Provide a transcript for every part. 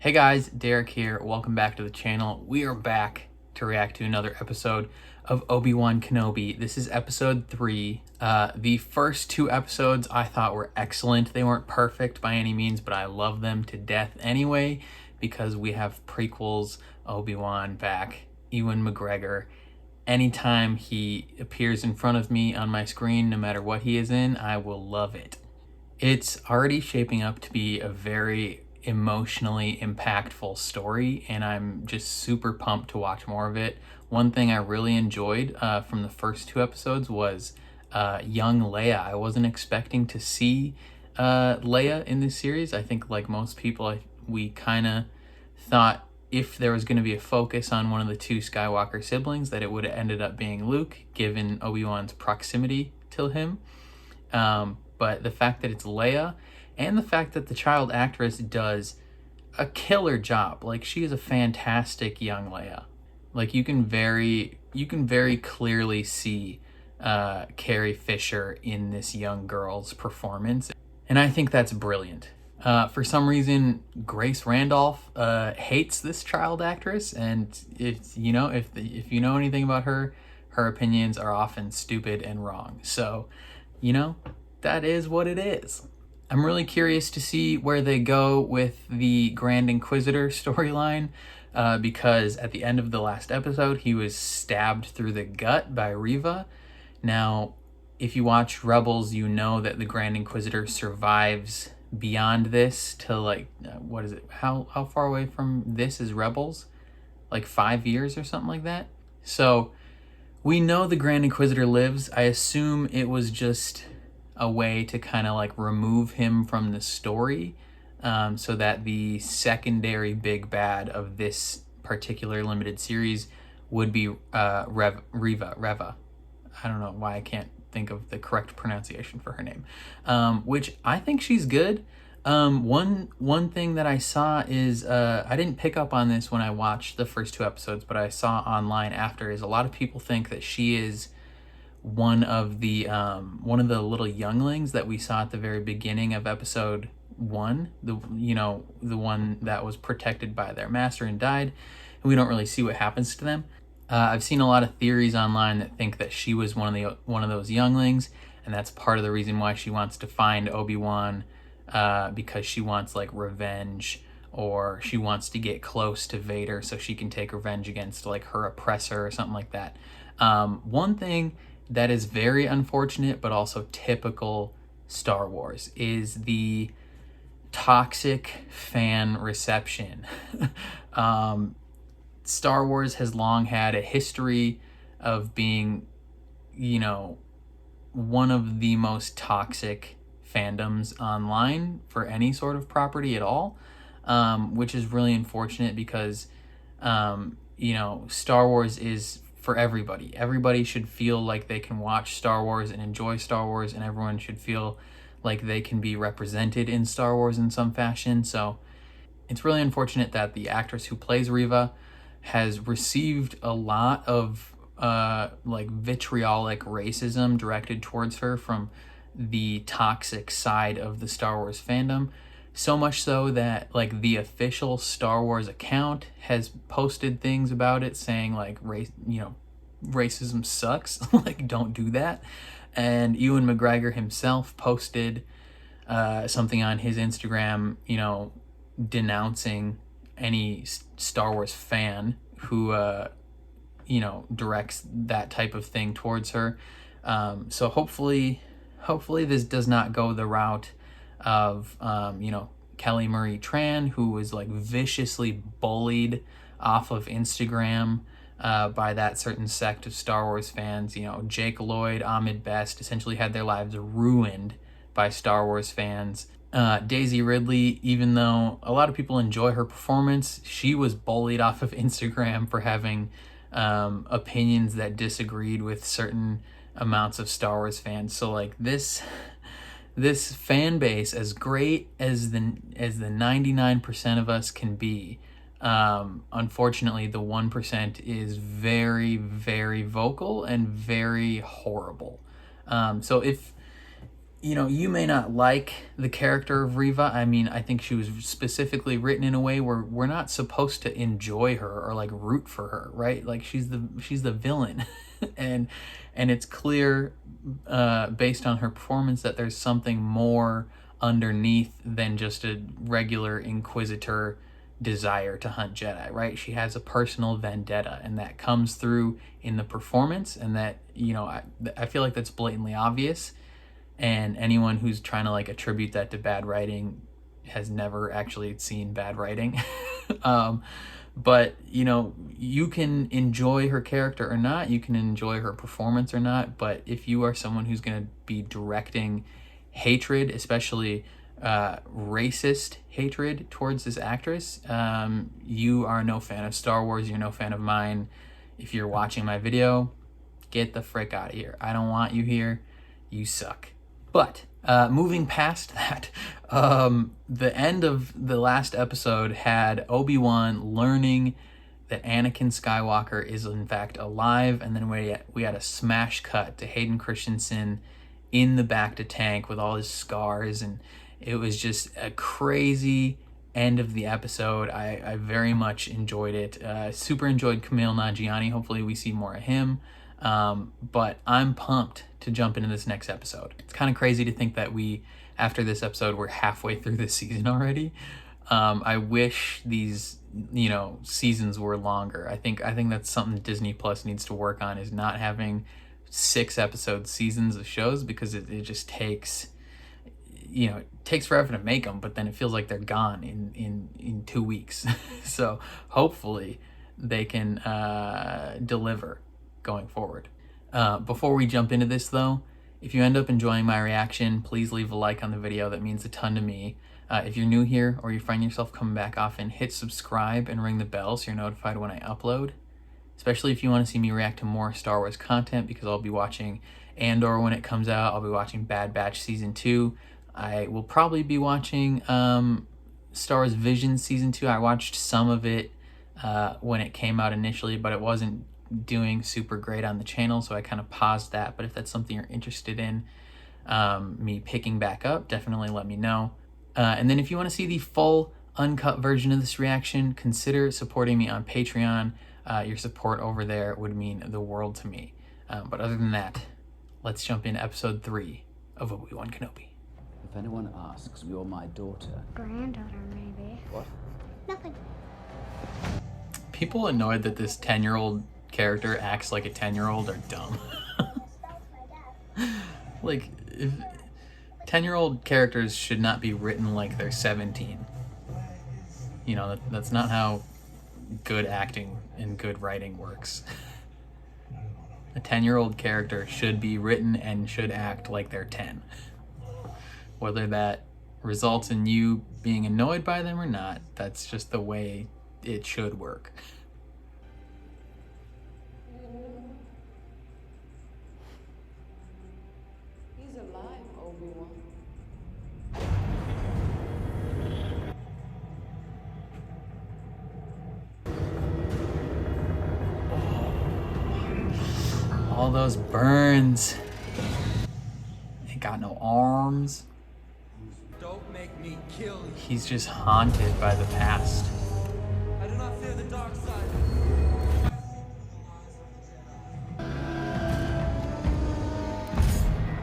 Hey guys, Derek here. Welcome back to the channel. We are back to react to another episode of Obi-Wan Kenobi. This is episode 3. The first 2 episodes I thought were excellent. They weren't perfect by any means, but I love them to death anyway because we have prequels, Obi-Wan back, Ewan McGregor. Anytime he appears in front of me on my screen, no matter what he is in, I will love it. It's already shaping up to be a very emotionally impactful story, and I'm just super pumped to watch more of it. One thing I really enjoyed from the first 2 episodes was young Leia. I wasn't expecting to see Leia in this series. I think, like most people, we kind of thought if there was going to be a focus on one of the 2 Skywalker siblings, that it would have ended up being Luke, given Obi-Wan's proximity to him. But the fact that it's Leia, and the fact that the child actress does a killer job. Like, she is a fantastic young Leia. Like, you can very clearly see Carrie Fisher in this young girl's performance, and I think that's brilliant. For some reason, Grace Randolph hates this child actress, and if you know anything about her, her opinions are often stupid and wrong. So, that is what it is. I'm really curious to see where they go with the Grand Inquisitor storyline, because at the end of the last episode, he was stabbed through the gut by Reva. Now, if you watch Rebels, you know that the Grand Inquisitor survives beyond this to, like, what is it? How far away from this is Rebels? Like 5 years or something like that? So, we know the Grand Inquisitor lives. I assume it was just a way to kind of like remove him from the story, so that the secondary big bad of this particular limited series would be Reva. I don't know why I can't think of the correct pronunciation for her name, which I think she's good. One thing that I saw is, I didn't pick up on this when I watched the first 2 episodes, but I saw online after, is a lot of people think that she is one of the little younglings that we saw at the very beginning of episode 1, the one that was protected by their master and died, and we don't really see what happens to them. I've seen a lot of theories online that think that she was one of those younglings, and that's part of the reason why she wants to find Obi-Wan, because she wants like revenge, or she wants to get close to Vader so she can take revenge against like her oppressor or something like that. One thing that is very unfortunate, but also typical Star Wars, is the toxic fan reception. Star Wars has long had a history of being, one of the most toxic fandoms online for any sort of property at all, which is really unfortunate because, Star Wars is for everybody. Everybody should feel like they can watch Star Wars and enjoy Star Wars, and everyone should feel like they can be represented in Star Wars in some fashion. So it's really unfortunate that the actress who plays Reva has received a lot of vitriolic racism directed towards her from the toxic side of the Star Wars fandom. So much so that like the official Star Wars account has posted things about it saying like racism sucks, like don't do that. And Ewan McGregor himself posted something on his Instagram, denouncing any Star Wars fan who directs that type of thing towards her. So hopefully this does not go the route of Kelly Marie Tran, who was like viciously bullied off of Instagram by that certain sect of Star Wars fans. Jake Lloyd, Ahmed Best essentially had their lives ruined by Star Wars fans. Daisy Ridley, even though a lot of people enjoy her performance, she was bullied off of Instagram for having opinions that disagreed with certain amounts of Star Wars fans. So like this fan base, as great as the 99% of us can be, unfortunately the 1% is very, very vocal and very horrible. So if you know, you may not like the character of Reva. I mean, I think she was specifically written in a way where we're not supposed to enjoy her or like root for her, right? Like she's the villain, and it's clear based on her performance that there's something more underneath than just a regular Inquisitor desire to hunt Jedi, right? She has a personal vendetta, and that comes through in the performance, and that, you know, I feel like that's blatantly obvious. And anyone who's trying to like attribute that to bad writing has never actually seen bad writing. But, you know, you can enjoy her character or not, you can enjoy her performance or not, but if you are someone who's going to be directing hatred, especially racist hatred towards this actress, you are no fan of Star Wars, you're no fan of mine. If you're watching my video, get the frick out of here. I don't want you here. You suck. But moving past that, the end of the last episode had Obi-Wan learning that Anakin Skywalker is in fact alive, and then we had a smash cut to Hayden Christensen in the bacta tank with all his scars, and it was just a crazy end of the episode. I very much enjoyed it. Super enjoyed Kumail Nanjiani. Hopefully we see more of him. But I'm pumped to jump into this next episode. It's kind of crazy to think that after this episode, we're halfway through this season already. I wish these, you know, seasons were longer. I think that's something Disney Plus needs to work on, is not having 6-episode seasons of shows, because it just takes, you know, it takes forever to make them, but then it feels like they're gone in 2 weeks. So hopefully they can deliver going forward. Before we jump into this though, if you end up enjoying my reaction, please leave a like on the video. That means a ton to me. If you're new here or you find yourself coming back often, hit subscribe and ring the bell so you're notified when I upload. Especially if you want to see me react to more Star Wars content, because I'll be watching Andor when it comes out. I'll be watching Bad Batch Season 2. I will probably be watching Star Wars Visions Season 2. I watched some of it when it came out initially, but it wasn't doing super great on the channel, so I kind of paused that. But if that's something you're interested in me picking back up, definitely let me know. And then if you want to see the full uncut version of this reaction, consider supporting me on Patreon. Your support over there would mean the world to me. But other than that, let's jump into episode 3 of Obi-Wan Kenobi. If anyone asks, you're my daughter. Granddaughter, maybe. What? Nothing. People annoyed that this 10-year-old character acts like a 10-year-old are dumb. Like, if 10-year-old characters should not be written like they're 17. You know, that's not how good acting and good writing works. A 10-year-old character should be written and should act like they're 10. Whether that results in you being annoyed by them or not, that's just the way it should work. He's alive, Obi-Wan. All those burns. Ain't got no arms. Don't make me kill you. He's just haunted by the past. I do not fear the dark side.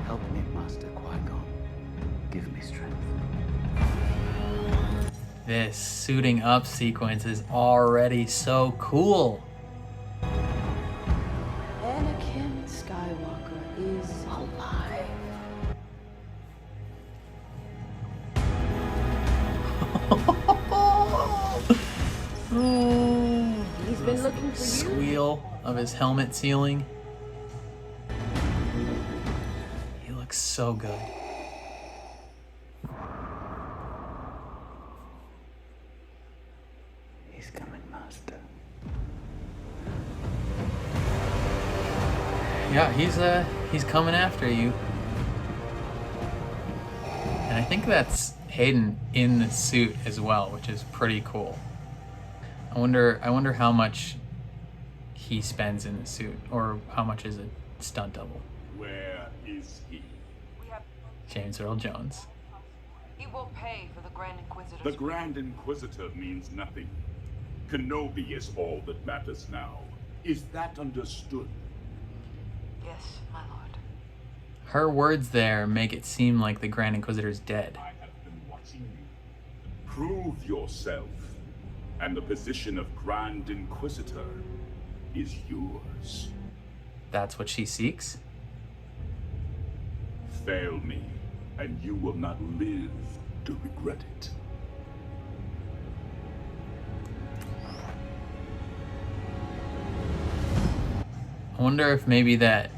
Help me, Master Qui-Gon. Give me strength. This suiting up sequence is already so cool. Anakin Skywalker is alive. He's been looking for you. Squeal of his helmet sealing. He looks so good. He's coming, Master. Yeah, he's coming after you. And I think that's Hayden in the suit as well, which is pretty cool. I wonder how much he spends in the suit, or how much is a stunt double. Where is he? James Earl Jones. He will pay for the Grand Inquisitor's... The Grand Inquisitor means nothing. Kenobi is all that matters now. Is that understood? Yes, my lord. Her words there make it seem like the Grand Inquisitor's dead. I have been watching you. Prove yourself, and the position of Grand Inquisitor is yours. That's what she seeks? Fail me, and you will not live to regret it. I wonder if maybe that,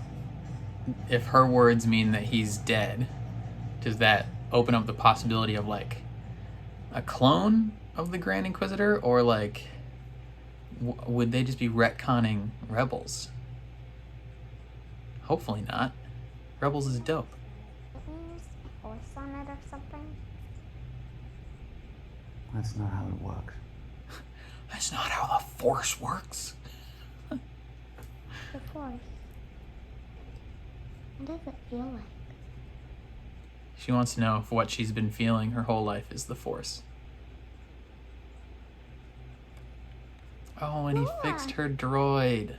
if her words mean that he's dead, does that open up the possibility of like a clone of the Grand Inquisitor, or like would they just be retconning Rebels? Hopefully not. Rebels is dope. Use force on it or something. That's not how it works. That's not how the Force works. The force. What does it feel like? She wants to know if what she's been feeling her whole life is the Force. Oh, and he fixed her droid.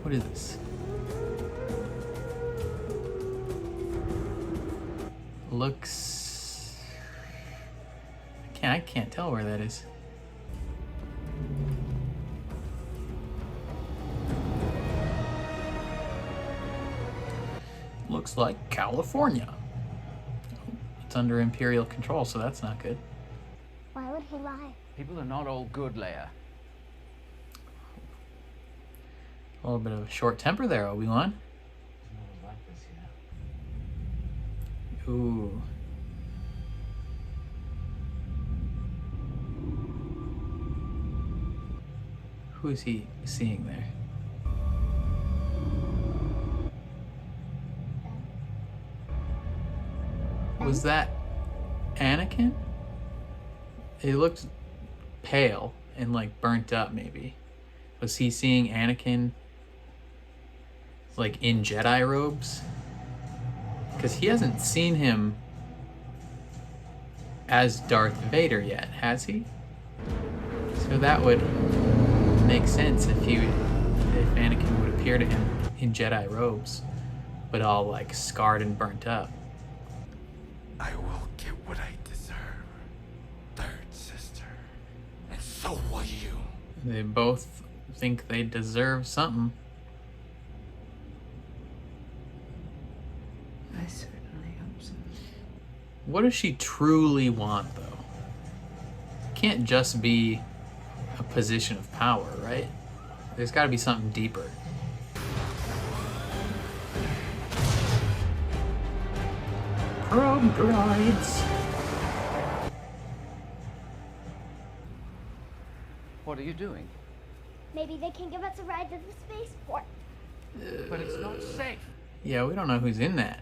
What is this? Looks... I can't tell where that is. Looks like California. It's under Imperial control, so that's not good. Why would he lie? People are not all good, Leia. A little bit of a short temper there, Obi-Wan. Ooh. Who is he seeing there? Was that Anakin? He looked pale and like burnt up maybe. Was he seeing Anakin like in Jedi robes? Because he hasn't seen him as Darth Vader yet, has he? So that would make sense if Anakin would appear to him in Jedi robes, but all like scarred and burnt up. I will get what I deserve, third sister. And so will you. They both think they deserve something. I certainly hope so. What does she truly want, though? Can't just be a position of power, right? There's got to be something deeper. Probe droids. What are you doing? Maybe they can give us a ride to the spaceport. But it's not safe. Yeah, we don't know who's in that.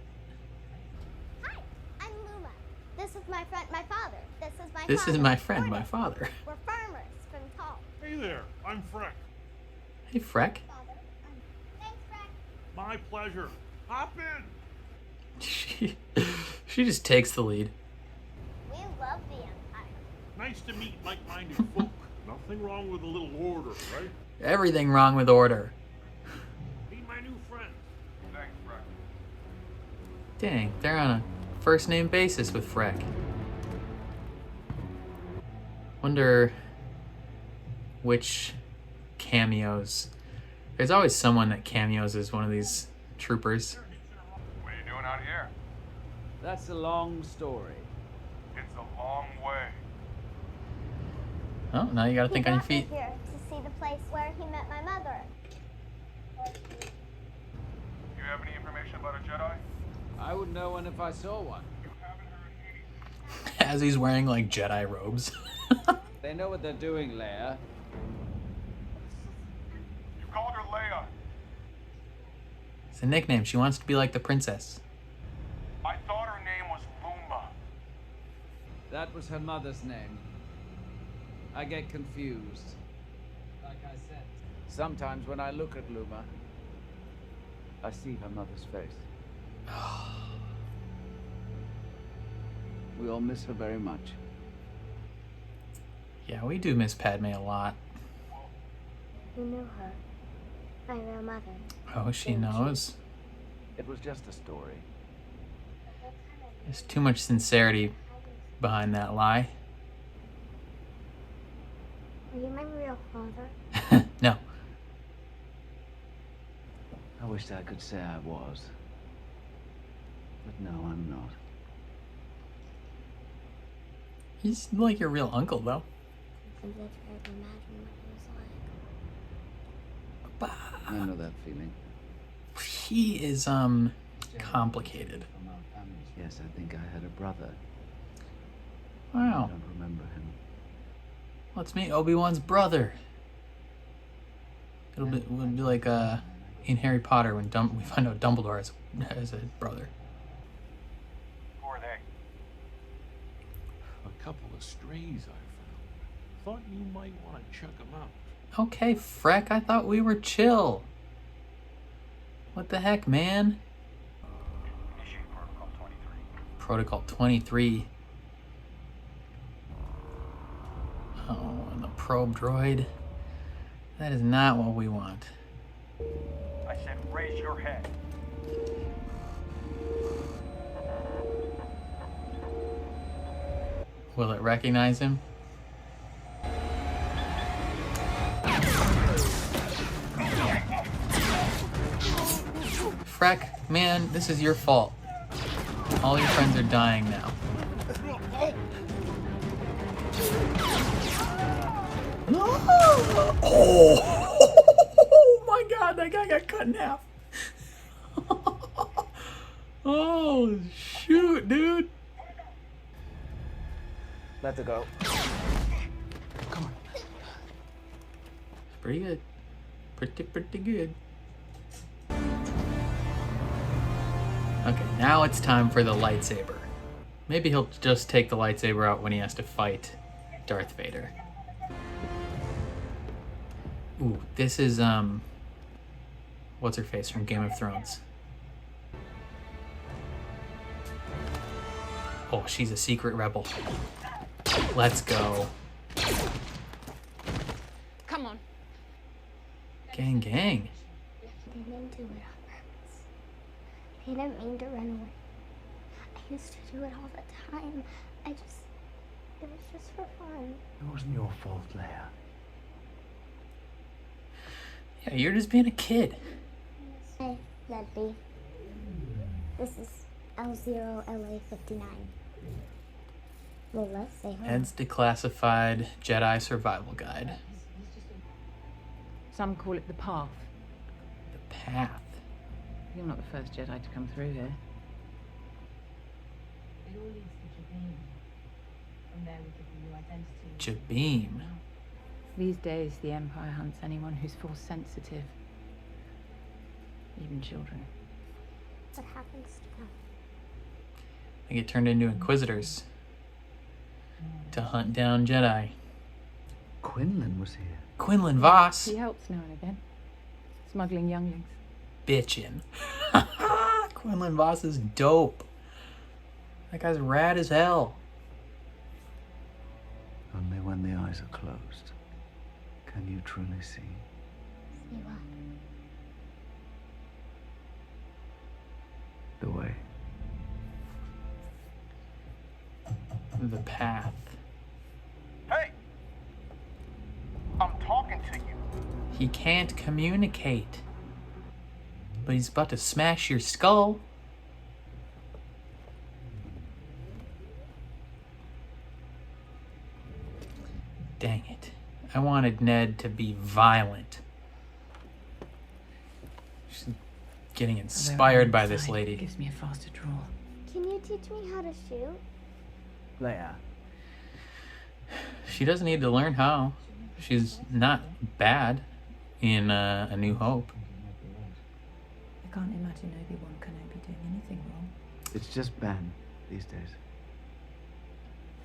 Hi, I'm Luma. This is my friend, my father. This is my This father. is my friend, Gordon. my father. We're farmers from Tall. Hey there, I'm Freck. Hey, Freck. Father. Thanks, Frank. My pleasure. Hop in. She just takes the lead. We love the Empire. Nice to meet like-minded folk. Nothing wrong with a little order, right? Everything wrong with order. Meet my new friend. Thanks, Freck. Dang, they're on a first name basis with Freck. Wonder which cameos. There's always someone that cameos as one of these troopers. What are you doing out here? That's a long story. It's a long way. Oh, now you gotta He think on your brought me feet. here to see the place where he met my mother. You have any information about a Jedi? I would know one if I saw one. You haven't heard any. As he's wearing like Jedi robes. They know what they're doing, Leia. You called her Leia. It's a nickname. She wants to be like the princess. I thought her name was Luma. That was her mother's name. I get confused. Like I said. Sometimes when I look at Luma, I see her mother's face. We all miss her very much. Yeah, we do miss Padme a lot. You knew her. My real mother. Oh, she knows. It was just a story. There's too much sincerity behind that lie. Are you my real father? No. I wish I could say I was. But no, I'm not. He's like your real uncle, though. Sometimes I try to imagine what he was like. I know that feeling. He is, complicated. Yes, I think I had a brother. I Wow. don't remember him. Let's meet Obi-Wan's brother. It'll be like in Harry Potter when we find out Dumbledore has a brother. Who are they? A couple of strays I found. Thought you might want to check them out. Okay, Freck, I thought we were chill. What the heck, man? Initiate Protocol 23. Protocol 23. Oh, and the probe droid. That is not what we want. I said raise your head. Will it recognize him? Freck, man, this is your fault. All your friends are dying now. Oh my god, that guy got cut in half. Oh, shoot, dude. Let her go. Pretty good. Pretty good. Okay, now it's time for the lightsaber. Maybe he'll just take the lightsaber out when he has to fight Darth Vader. Ooh, this is, what's her face from Game of Thrones? Oh, she's a secret rebel. Let's go. Come on. Gang, gang. They didn't do it on purpose. They didn't mean to run away. I used to do it all the time. It was just for fun. It wasn't your fault, Leia. Yeah, you're just being a kid. Hey, Ledby. This is L0LA59. Lola, say hello. Ed's Declassified Jedi Survival Guide. Some call it the path. The path. You're not the first Jedi to come through here. It all leads to Jabim. From there we give you your identity. Jabim. These days, the Empire hunts anyone who's force sensitive. Even children. What happens to them? They get turned into Inquisitors to hunt down Jedi. Quinlan was here. Quinlan Voss. He helps now and again. Smuggling younglings. Bitchin'. Quinlan Voss is dope. That guy's rad as hell. Only when the eyes are closed can you truly see. See what? The way. The path. Hey! I'm talking to you. He can't communicate. But he's about to smash your skull. Dang it. I wanted Ned to be violent. She's getting inspired by this lady. Gives me a faster draw. Can you teach me how to shoot? Leia. She doesn't need to learn how. She's not bad in A New Hope. I can't imagine Obi-Wan Kenobi doing anything wrong. It's just Ben these days.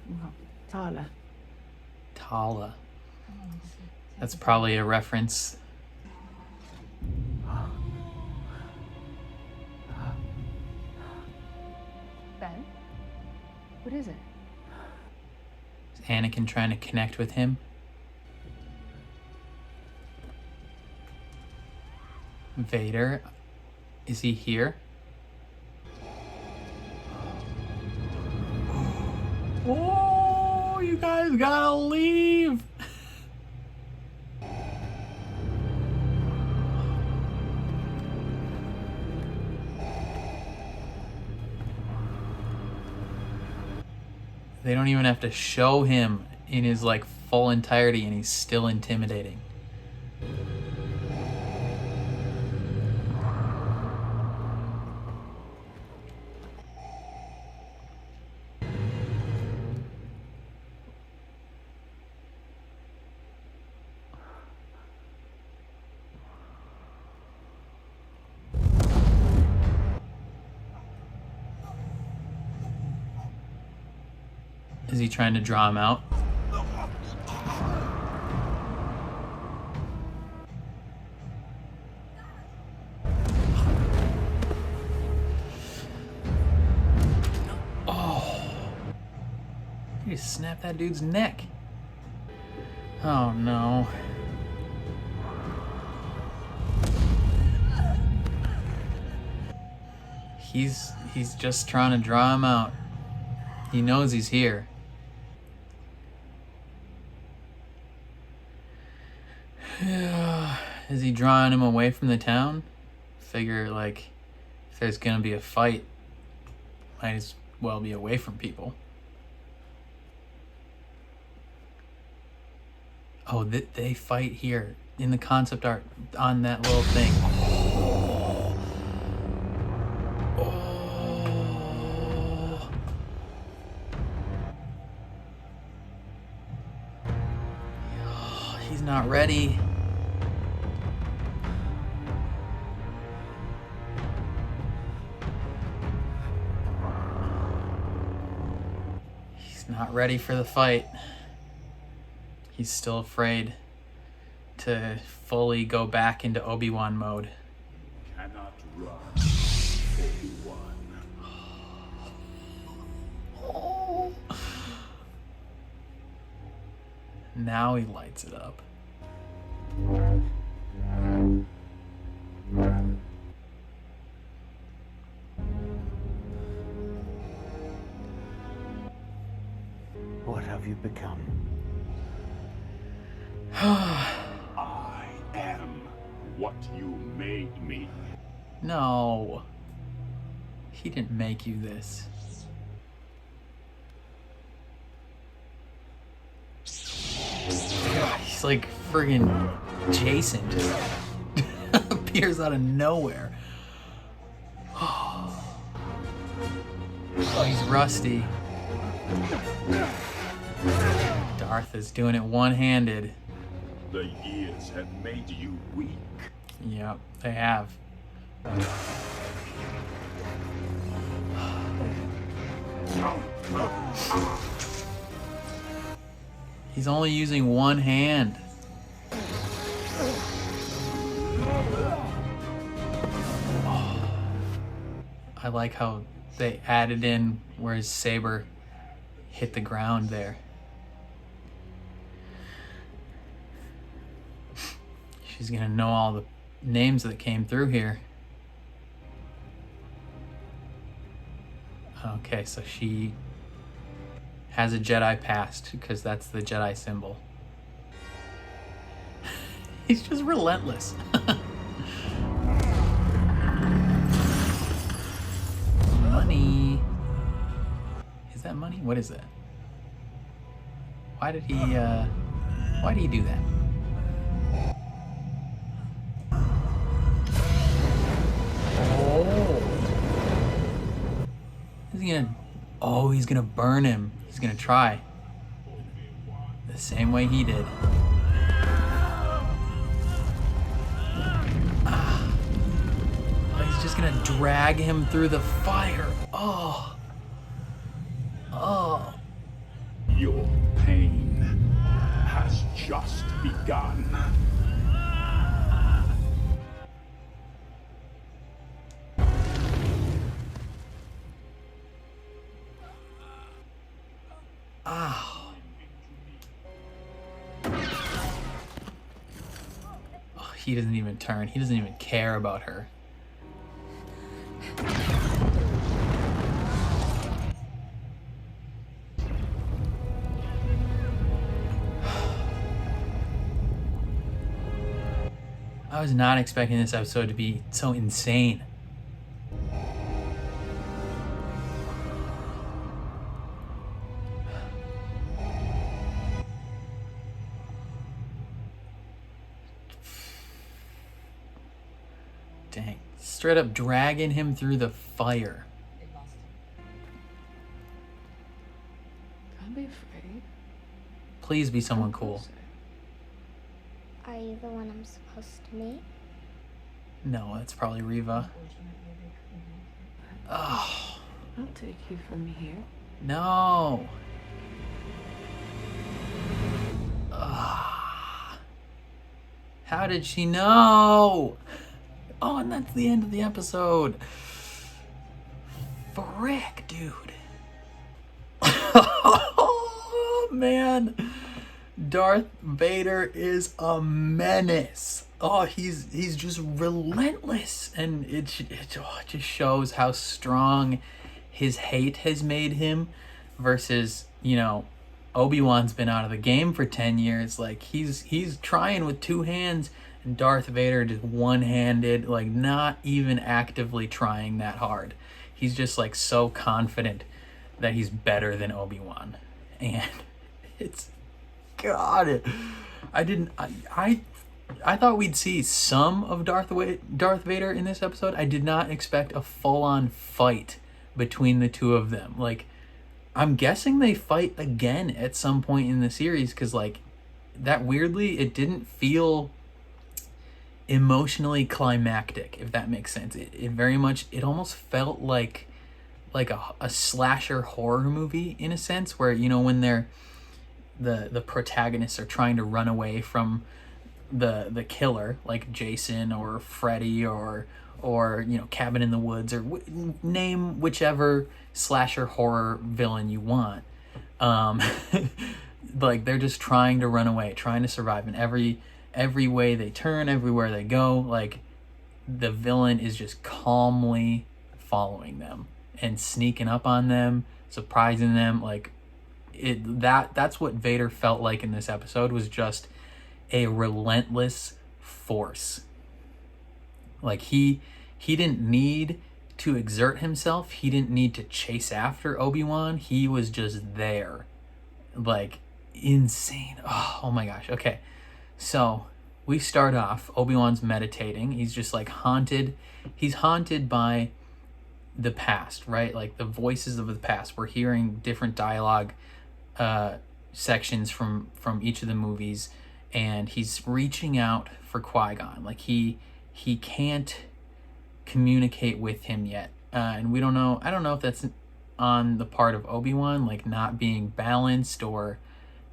Well, Tala. Tala. That's probably a reference. Ben? What is it? Is Anakin trying to connect with him? Vader? Is he here? Oh, you guys gotta leave! They don't even have to show him in his like full entirety and he's still intimidating. Is he trying to draw him out? Oh. He just snapped that dude's neck. Oh no. He's just trying to draw him out. He knows he's here. Is he drawing him away from the town? Figure, like, if there's gonna be a fight, might as well be away from people. Oh, they fight here in the concept art on that little thing. Oh. Oh. Oh, he's not ready. He's not ready for the fight. He's still afraid to fully go back into Obi-Wan mode. Cannot run, Obi-Wan. Oh. Now he lights it up. What have you become? I am what you made me. No. He didn't make you this. He's like friggin' Jason, just appears out of nowhere. Oh, he's rusty. Darth is doing it one-handed. The years have made you weak. Yep, they have. He's only using one hand. Oh. I like how they added in where his saber hit the ground there. She's gonna know all the names that came through here. Okay, so she has a Jedi past because that's the Jedi symbol. He's just relentless. Money. Is that money? What is that? Why did he do that? Oh, he's gonna burn him. He's gonna try. The same way he did. Oh, he's just gonna drag him through the fire. Oh. Oh. Your pain has just begun. he doesn't even turn. He doesn't even care about her. I was not expecting this episode to be so insane. Dang. Straight up dragging him through the fire. Don't be afraid. Please be someone cool. Are you the one I'm supposed to meet? No, that's probably Riva. Oh, I'll take you from here. no. Ah. How did she know? Oh, and that's the end of the episode. Frick, dude. Oh, man. Darth Vader is a menace. Oh, he's just relentless, and it just shows how strong his hate has made him versus, you know, Obi-Wan's been out of the game for 10 years. Like, he's trying with two hands, and Darth Vader just one-handed, like, not even actively trying that hard. He's just, like, so confident that he's better than Obi-Wan. And it's, God, I thought we'd see some of Darth Vader in this episode. I did not expect a full-on fight between the two of them. Like, I'm guessing they fight again at some point in the series, because, like, that weirdly, it didn't feel emotionally climactic, if that makes sense. It very much, it almost felt like a slasher horror movie in a sense, where, you know, when they're the protagonists are trying to run away from the killer, like Jason or Freddy or you know, Cabin in the Woods, or name whichever slasher horror villain you want. Like, they're just trying to run away, trying to survive, and every way they turn, everywhere they go, like, the villain is just calmly following them and sneaking up on them, surprising them. Like, that's what Vader felt like in this episode, was just a relentless force. Like, he didn't need to exert himself. He didn't need to chase after Obi-Wan. He was just there. Like, insane. Oh my gosh. Okay. So we start off, Obi-Wan's meditating. He's just like haunted. He's haunted by the past, right? Like the voices of the past. We're hearing different dialogue sections from each of the movies, and he's reaching out for Qui-Gon. Like he can't communicate with him yet, and we don't know. I don't know if that's on the part of Obi-Wan, like not being balanced or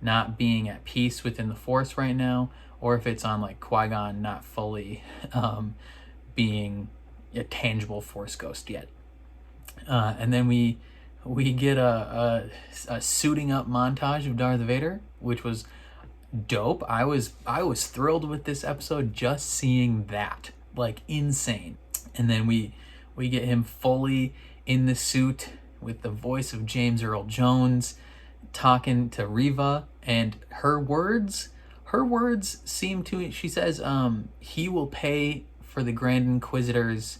not being at peace within the Force right now, or if it's on like Qui-Gon not fully being a tangible Force ghost yet. And then we get a suiting up montage of Darth Vader, which was dope. I was thrilled with this episode just seeing that, like insane. And then we get him fully in the suit with the voice of James Earl Jones talking to Riva, and her words seem to, she says, he will pay for the Grand Inquisitors,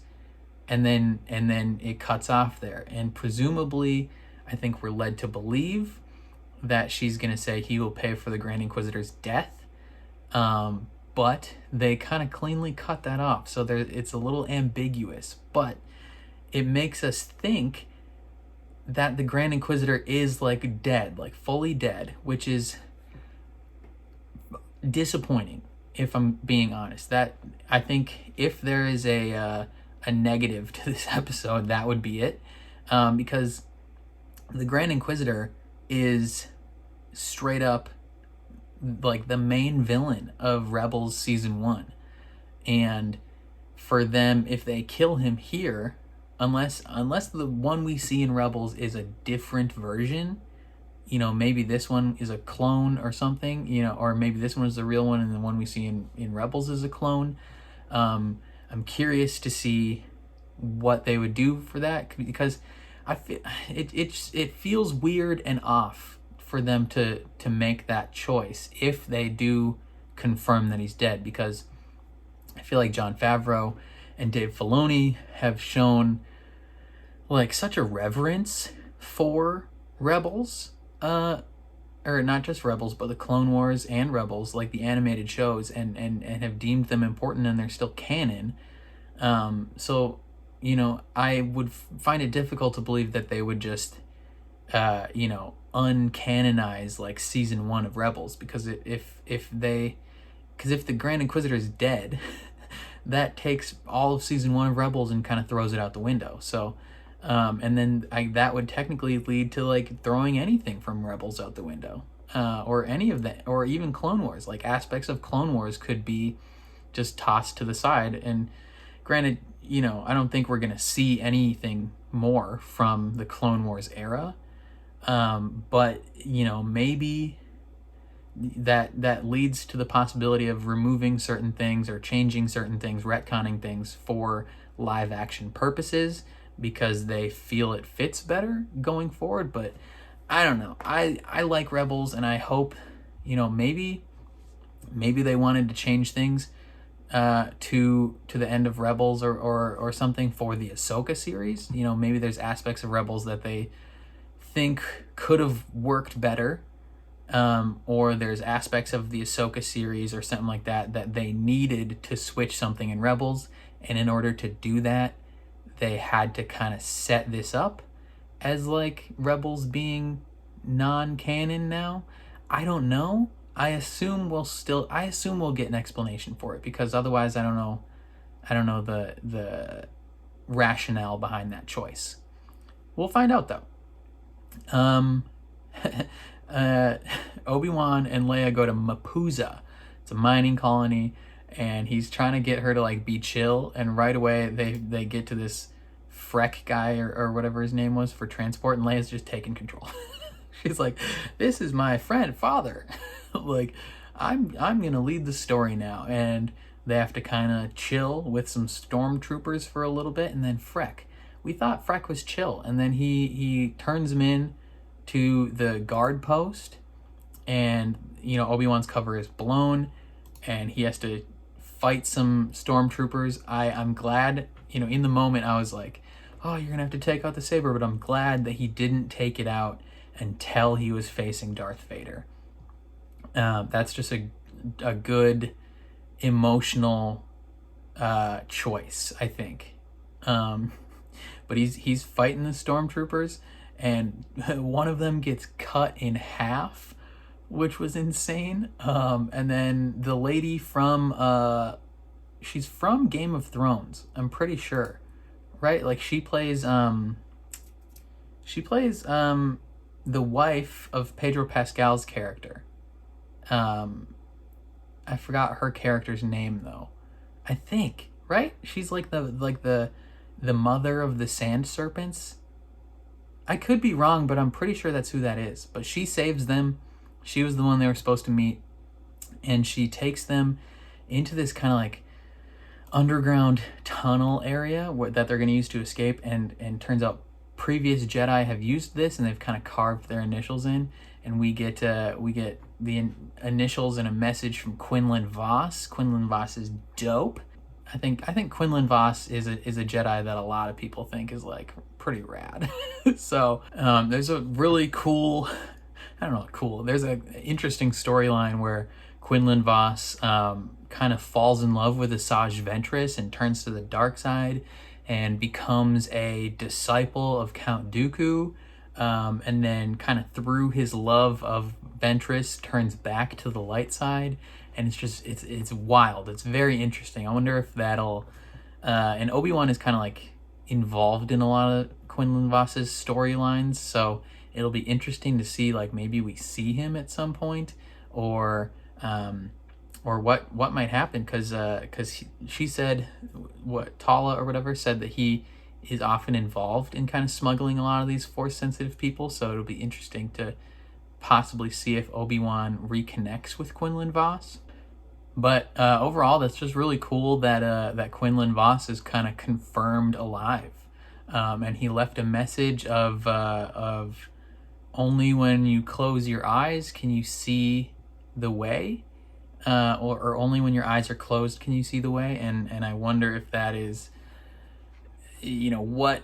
and then it cuts off there. And presumably, I think we're led to believe that she's gonna say he will pay for the Grand Inquisitor's death, but they kind of cleanly cut that off, so it's a little ambiguous, but it makes us think that the Grand Inquisitor is like dead, like fully dead, which is disappointing, if I'm being honest. That, I think, if there is a negative to this episode, that would be it, because the Grand Inquisitor is straight up like the main villain of Rebels season 1, and for them, if they kill him here, unless the one we see in Rebels is a different version, you know, maybe this one is a clone or something, you know, or maybe this one is the real one and the one we see in Rebels is a clone. I'm curious to see what they would do for that, because I feel it feels weird and off for them to make that choice if they do confirm that he's dead, because I feel like Jon Favreau and Dave Filoni have shown like such a reverence for Rebels, or not just Rebels, but the Clone Wars and Rebels, like the animated shows, and have deemed them important, and they're still canon. So, you know, I would find it difficult to believe that they would just, you know, uncanonize like season 1 of Rebels, because if the Grand Inquisitor is dead, that takes all of season 1 of Rebels and kind of throws it out the window. So, and then that would technically lead to like throwing anything from Rebels out the window, or any of that, or even Clone Wars. Like aspects of Clone Wars could be just tossed to the side. And granted, you know, I don't think we're gonna see anything more from the Clone Wars era, but you know, maybe that leads to the possibility of removing certain things or changing certain things, retconning things for live action purposes, because they feel it fits better going forward. But I don't know. I like Rebels, and I hope, you know, maybe they wanted to change things to the end of Rebels or something for the Ahsoka series. You know, maybe there's aspects of Rebels that they think could have worked better, or there's aspects of the Ahsoka series or something like that they needed to switch something in Rebels, and in order to do that, they had to kind of set this up as like Rebels being non-canon now. I don't know. I assume we'll get an explanation for it, because otherwise I don't know the rationale behind that choice. We'll find out though. Obi-Wan and Leia go to Mapuza. It's a mining colony, and he's trying to get her to like be chill, and right away they get to this Freck guy or whatever his name was for transport, and Leia's just taking control. She's like, this is my friend father. Like, I'm gonna lead the story now. And they have to kind of chill with some stormtroopers for a little bit, and then Freck. We thought Freck was chill, and then he turns him in to the guard post, and you know, Obi-Wan's cover is blown, and he has to fight some stormtroopers. I'm glad, you know, in the moment I was like, oh, you're gonna have to take out the saber, but I'm glad that he didn't take it out until he was facing Darth Vader. That's just a good emotional choice, I think. But he's fighting the stormtroopers, and one of them gets cut in half, which was insane. And then the lady from she's from Game of Thrones, I'm pretty sure, right? Like she plays the wife of Pedro Pascal's character. I forgot her character's name though. I think, right? She's like the mother of the sand serpents. I could be wrong, but I'm pretty sure that's who that is. But she saves them. She was the one they were supposed to meet, and she takes them into this kind of like underground tunnel area that they're going to use to escape. And turns out previous Jedi have used this, and they've kind of carved their initials in. And we get the initials and a message from Quinlan Vos. Quinlan Vos is dope. I think Quinlan Vos is a Jedi that a lot of people think is like pretty rad. So there's a really cool, there's an interesting storyline where Quinlan Vos kind of falls in love with Asajj Ventress and turns to the dark side and becomes a disciple of Count Dooku, and then kind of through his love of Ventress turns back to the light side. And it's wild. It's very interesting. I wonder if that'll and Obi-Wan is kind of like involved in a lot of Quinlan Voss's storylines, so it'll be interesting to see like maybe we see him at some point, or what might happen, because she said, what, Tala or whatever said that he is often involved in kind of smuggling a lot of these force sensitive people, so it'll be interesting to possibly see if Obi-Wan reconnects with Quinlan Vos. But overall, that's just really cool that that Quinlan Vos is kind of confirmed alive, and he left a message of only when you close your eyes can you see the way, or only when your eyes are closed can you see the way. And I wonder if that is, you know, what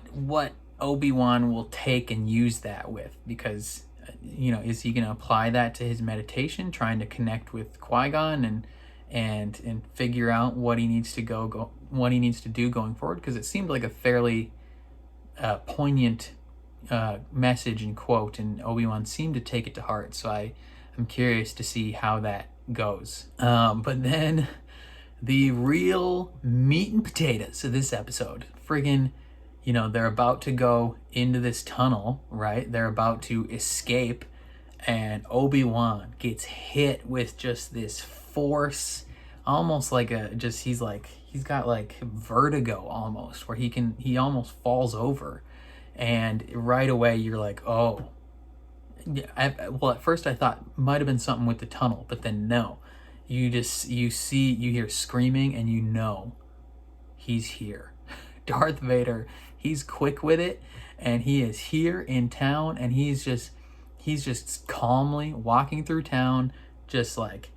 Obi-Wan will take and use that with, because you know, is he going to apply that to his meditation, trying to connect with Qui-Gon and figure out what he needs to what he needs to do going forward? Because it seemed like a fairly poignant message and quote, and Obi-Wan seemed to take it to heart. So I'm curious to see how that goes. But then the real meat and potatoes of this episode, friggin', you know, they're about to go into this tunnel, right? They're about to escape, and Obi-Wan gets hit with just this force, almost like he's got like vertigo almost, where he almost falls over. And right away you're like, oh, well, at first I thought might have been something with the tunnel, but then no, you hear screaming, and you know he's here. Darth Vader, he's quick with it, and he is here in town, and he's just calmly walking through town, just like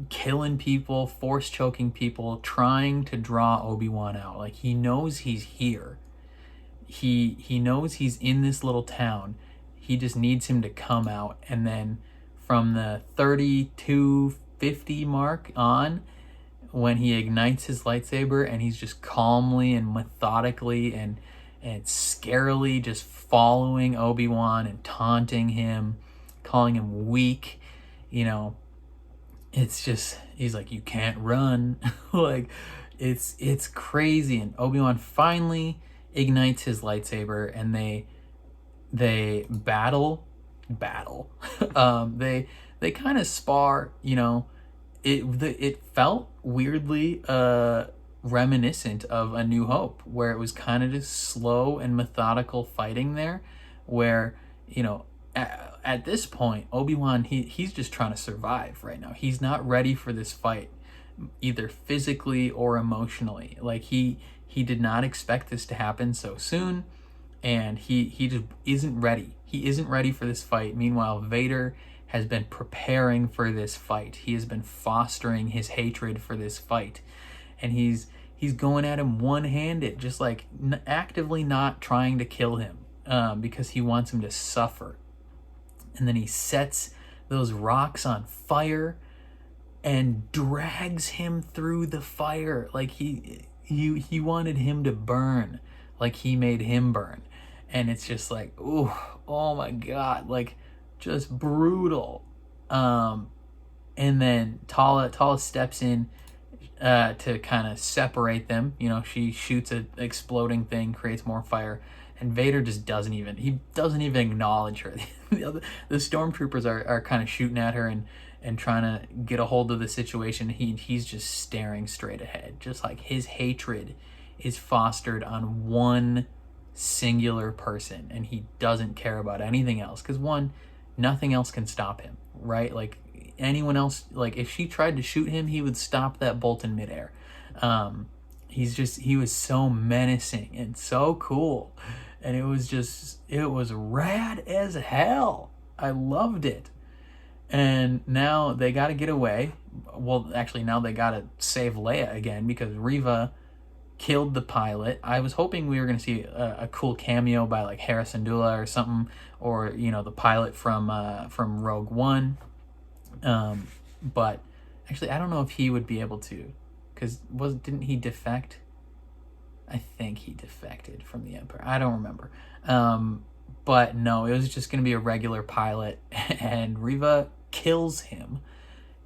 killing people, force choking people, trying to draw Obi-Wan out. Like, he knows he's here. He knows he's in this little town. He just needs him to come out. And then from the 32-50 mark on, when he ignites his lightsaber and he's just calmly and methodically and scarily just following Obi-Wan and taunting him, calling him weak, you know, it's just, he's like, you can't run. Like, it's crazy. And Obi-Wan finally ignites his lightsaber, and they battle. They kind of spar, you know. It felt weirdly reminiscent of A New Hope, where it was kind of just slow and methodical fighting there, where, you know, at this point, Obi-Wan, he's just trying to survive right now. He's not ready for this fight, either physically or emotionally. Like, he did not expect this to happen so soon, and he just isn't ready. He isn't ready for this fight. Meanwhile, Vader has been preparing for this fight. He has been fostering his hatred for this fight, and he's going at him one-handed, just like actively not trying to kill him, because he wants him to suffer. And then he sets those rocks on fire and drags him through the fire. Like, he wanted him to burn, like he made him burn. And it's just like, ooh, oh my God, like, just brutal. And then Tala steps in to kind of separate them. You know, she shoots an exploding thing, creates more fire, and Vader just doesn't even acknowledge her. The stormtroopers are kind of shooting at her and trying to get a hold of the situation. He's just staring straight ahead, just like his hatred is fostered on one singular person, and he doesn't care about anything else, because nothing else can stop him, right? Like, anyone else, like, if she tried to shoot him, he would stop that bolt in midair. He was so menacing and so cool, and it was rad as hell. I loved it. And now they got to get away. Well, actually, now they got to save Leia again, because Reva killed the pilot. I was hoping we were going to see a cool cameo by, like, Hera Syndulla or something, or, you know, the pilot from Rogue One. But actually, I don't know if he would be able to, because didn't he defect? I think he defected from the Empire. I don't remember. But no, it was just going to be a regular pilot, and Reva kills him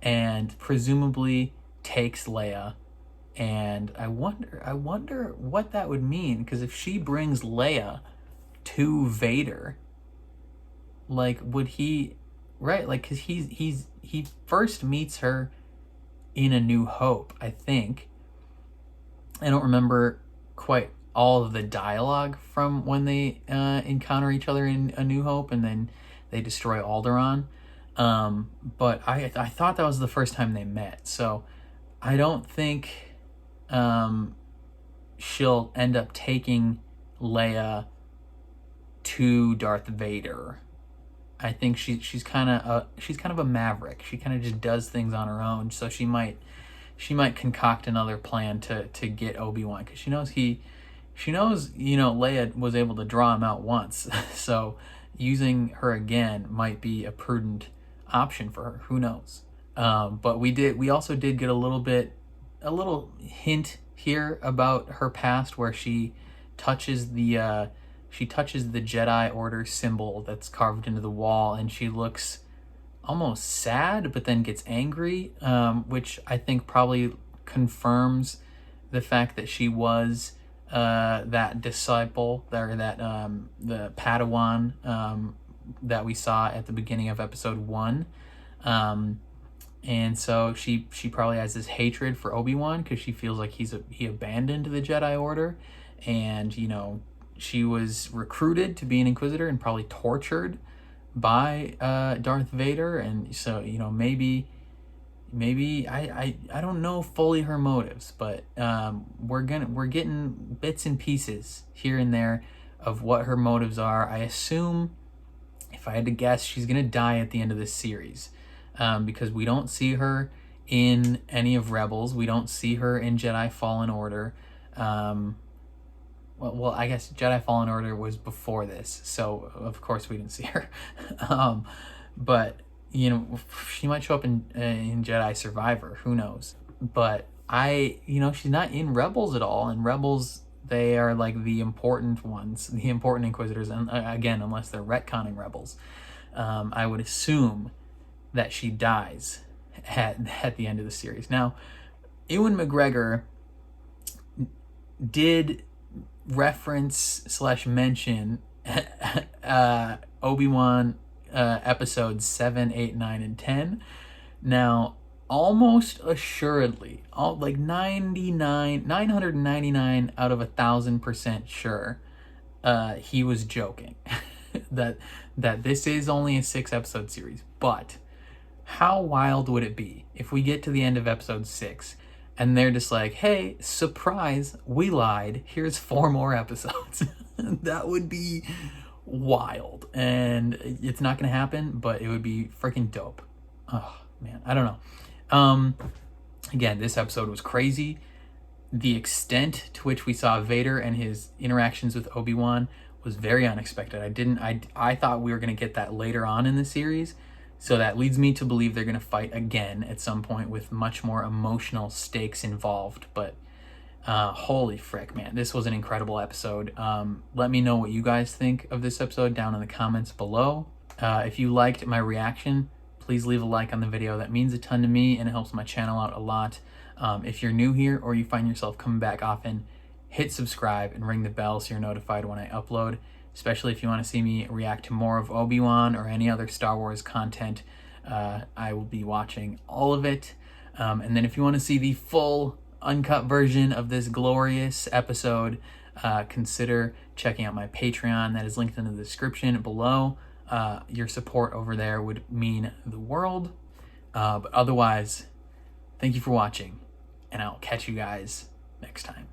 and presumably takes Leia. And I wonder what that would mean, because if she brings Leia to Vader, like, would he, right? Like, because he first meets her in A New Hope, I think. I don't remember quite all of the dialogue from when they encounter each other in A New Hope, and then they destroy Alderaan. But I thought that was the first time they met, so I don't think she'll end up taking Leia to Darth Vader. I think she's kind of a maverick. She kind of just does things on her own. So she might concoct another plan to get Obi-Wan, because she knows Leia was able to draw him out once. So using her again might be a prudent option for her. Who knows? But we also did get a little hint here about her past, where she touches the Jedi Order symbol that's carved into the wall, and she looks almost sad, but then gets angry, which I think probably confirms the fact that she was that disciple, or that the Padawan that we saw at the beginning of episode 1. And so she probably has this hatred for Obi-Wan because she feels like he abandoned the Jedi Order, and she was recruited to be an Inquisitor and probably tortured by Darth Vader. And so maybe I don't know fully her motives, but we're getting bits and pieces here and there of what her motives are. I assume, if I had to guess, she's gonna die at the end of this series, because we don't see her in any of Rebels. We don't see her in Jedi Fallen Order. Well, I guess Jedi Fallen Order was before this, so of course we didn't see her. But she might show up in Jedi Survivor. Who knows? But she's not in Rebels at all. In Rebels, they are like the important ones, the important Inquisitors, and again, unless they're retconning Rebels, I would assume that she dies at the end of the series. Now, Ewan McGregor did reference / mention Obi-Wan episodes 7, 8, 9, and 10. Now, almost assuredly, 999 out of 1,000% sure, he was joking that this is only a 6-episode series. But how wild would it be if we get to the end of episode 6 and they're just like, hey, surprise, we lied, here's 4 more episodes? That would be wild. And it's not gonna happen, but it would be freaking dope. Oh man, I don't know. Again, this episode was crazy. The extent to which we saw Vader and his interactions with Obi-Wan was very unexpected. I thought we were gonna get that later on in the series. So that leads me to believe they're going to fight again at some point with much more emotional stakes involved. But holy frick, man, this was an incredible episode. Let me know what you guys think of this episode down in the comments below. If you liked my reaction, please leave a like on the video. That means a ton to me, and it helps my channel out a lot. If you're new here or you find yourself coming back often, hit subscribe and ring the bell so you're notified when I upload. Especially if you want to see me react to more of Obi-Wan or any other Star Wars content, I will be watching all of it. And then if you want to see the full uncut version of this glorious episode, consider checking out my Patreon. That is linked in the description below. Your support over there would mean the world. But otherwise, thank you for watching, and I'll catch you guys next time.